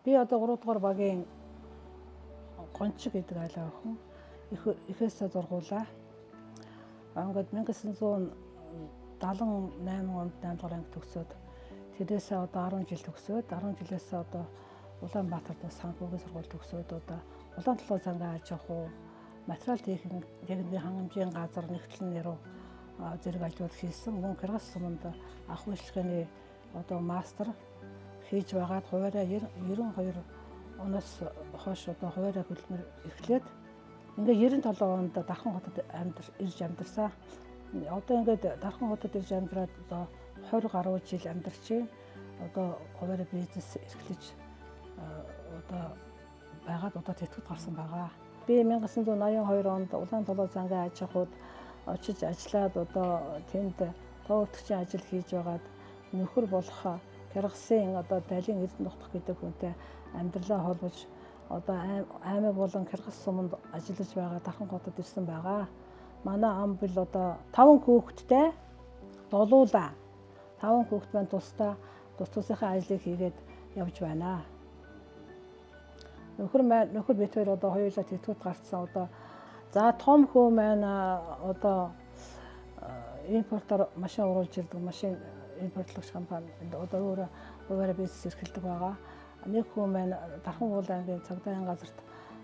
Би одоо 3 дугаар багийн гончиг гэдэг айлаа охин эхээсээ зургуулаа. Ингээд 1978 онд 8 дугаар анги төгсөөд тэрээсээ одоо 10 жил төгсөөд 10 жилээсээ одоо Улаанбаатарт санхүүгийн сургууль төгсөөд одоо Улаантулаа цангаа аж ахуй материал техникийн хангамжийн газар нэгтлэн нэрүү зэрэг ажлууд хийсэн. Мөн Кыргыз суманд ах үйлчлэгээний одоо мастер хийж байгаад хуваараа 92 оноос хойш одоо хуваараа хөдөлмөр эхлээд ингээ 97 онд Дархан хотод ирж амьдарсан. Одоо ингээд Дархан хотод ирж амьдраад одоо 20 гаруй жил амьдарч одоо хуваараа бизнес эрхлэж одоо байгаад одоо тэтгэвд гарсан байгаа. Би 1982 онд Улаантулаа цангаа аж ахуйд очиж ажиллаад одоо тэнд товөртөгчийн ажил хийж байгаад нөхөр болох Кыргызын одоо Далийн Эрдэнэ нутаг гэдэг хүнтэй амьдралаа холбож одоо аймаг болон Кыргыз суманд ажиллаж байгаа Дархан хотод ирсэн байгаа. Манай ам бил одоо 5 хүүхэдтэй долуулаа. 5 хүүхэд маань тусдаа тусынхаа ажлыг хийгээд явж байна. Нөхөр бид хоёр одоо хоёулаа тэтгэвд гарцсан одоо за том хүү маань одоо импортоор машин оруулж ирдэг машин импортлогч компани одоо өөрөө хуваараа бизнес эрхэлдэг байгаа. Нэг хүү маань Дархан уулын ангийн цагдаагийн газарт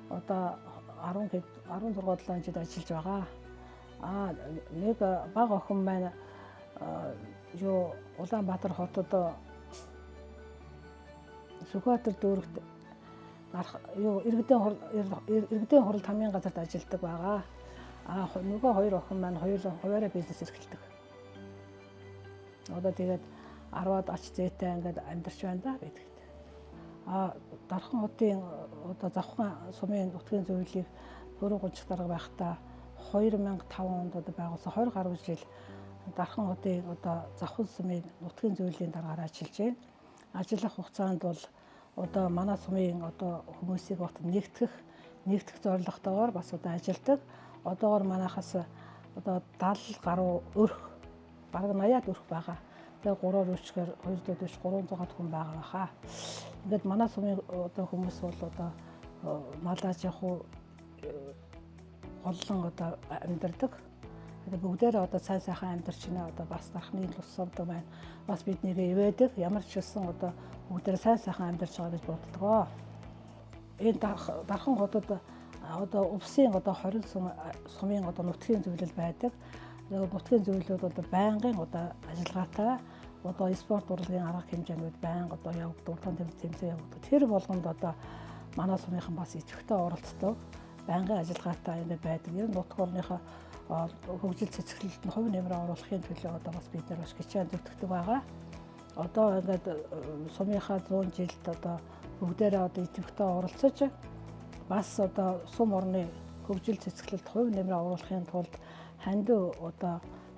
одоо 16-17 жил ажиллаж байгаа. Нэг бага охин маань Улаанбаатар хотод Сүхбаатар дүүрэгт иргэдийн хуралд хамгийн газарт ажилладаг байгаа. Нөгөө хоёр охин маань хоёулаа хуваараа бизнес эрхэлдэг. Одоо тэгээд 10-аад ач зээтэй ингээд амьдарч байна да гэдэг. Дархан хотын одоо Завхан сумын нутгийн зөвлөлийг Бөрөн гончиг дарга байхдаа 2005 онд одоо байгуулсан 20 гаруй жил Дархан хотын одоо Завхан сумын нутгийн зөвлөлийн даргаараа ажиллаж байна. Ажиллах хугацаанд бол одоо манай сумын одоо хүмүүсийг бот нэгтгэх зорилготойгоор бас одоо ажилдаг. Одоогоор манайхаас одоо 70 гаруй өрх бараг 80-аад өрх байгаа. Тэгээ 3-оор үрчгээр 2 дэдвэж 300 хүн байгаа хаа. Ингээд манай сумын одоо хүмүүс бол одоо мал аж ахуй голлон одоо амьдардаг. Тэгээ бүгдээрээ одоо сайн сайхан амьдарч байна. Одоо бас Дархны тус сумд маань бас биднийг ивэдэг. Ямар ч гэсэн одоо бүгдээрээ сайн сайхан амьдарч байгаа гэж боддгоо. Энэ Дархан хотод одоо өвсөн одоо 20 сумын одоо нутгийн зөвлөл байдаг. Нутгийн зөвлөлүүд одоо байнгын одоо ажиллагаатай одоо спорт урлагийн арга хэмжээнүүд байнга одоо явагддаг, уран тэмцээн явагддаг. Тэр болгонд одоо манай сумынхан бас идэвхтэй оролцдог. Байнгын ажиллагаатай юм байдаг. Ер нь нутаг орныхоо хөгжил цэцгэлэлд нь хувь нэмрээ оруулахын төлөө одоо бас бид нар бас хичээн зүтгэдэг байгаа. Одоо ингээд сумынхаа 100 жилд одоо бүгдээрээ одоо идэвхтэй оролцож бас одоо сум орны хөгжил цэцгэлэлд хувь нэмрээ оруулахын тулд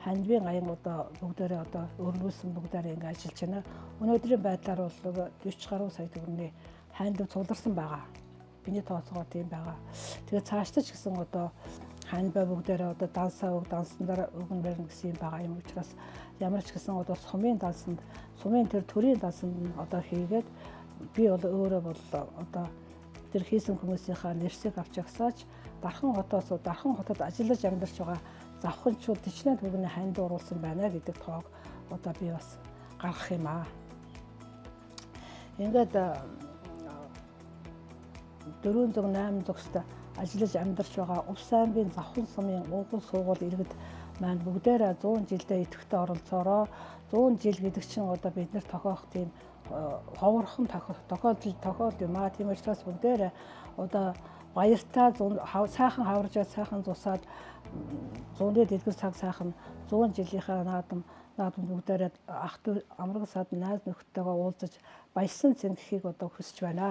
хандивын аян одоо бүгдээрээ одоо өрнүүлсэн бүгдээрээ ингэ ажиллаж байна. Өнөөдрийн байдлаар бол 40 гаруй сая төгрөгийн хандив цугларсан байгаа. Биний тооцоогоор тийм байгаа. Тэгээд цаашдаа ч гэсэн одоо хандив бүгдээрээ одоо дансаа дансан дараа өгөн барина гэсэн юм байгаа юм учраас ямар ч гэсэн одоо сумын тэр төрийн дансанд одоо хийгээд би бол өөрөө бол одоо тэр хийсэн хүмүүсийнхаа нэрсийг авч агсааж Дархан хотод ажиллаж амьдарч байгаа завханчууд төчнөө төгний ханд оруулсан байна гэдэг тоог одоо би бас гаргах юм аа. Ингээд 408 төгсөд ажиллаж амьдарч байгаа Увс аймгийн Завхан сумын уугуул суугуул иргэд маань бүгдээрээ 100 жилдээ идэвхтэй оролцоороо 100 жил гэдэг чинь одоо бид нар тохиох тийм ховорхон тохиолдол юм аа. Тийм учраас бүгдээрээ одоо баяртай сайхан хаваржаад сайхан зусаад 100 дэдгэр цаг сайхан 100 жилийнхаа наадам бүгдээрээ ах トゥ амраг сад найз нөхдөйгөө уулзаж баярсан цэнгэхийг одоо хүсэж байна.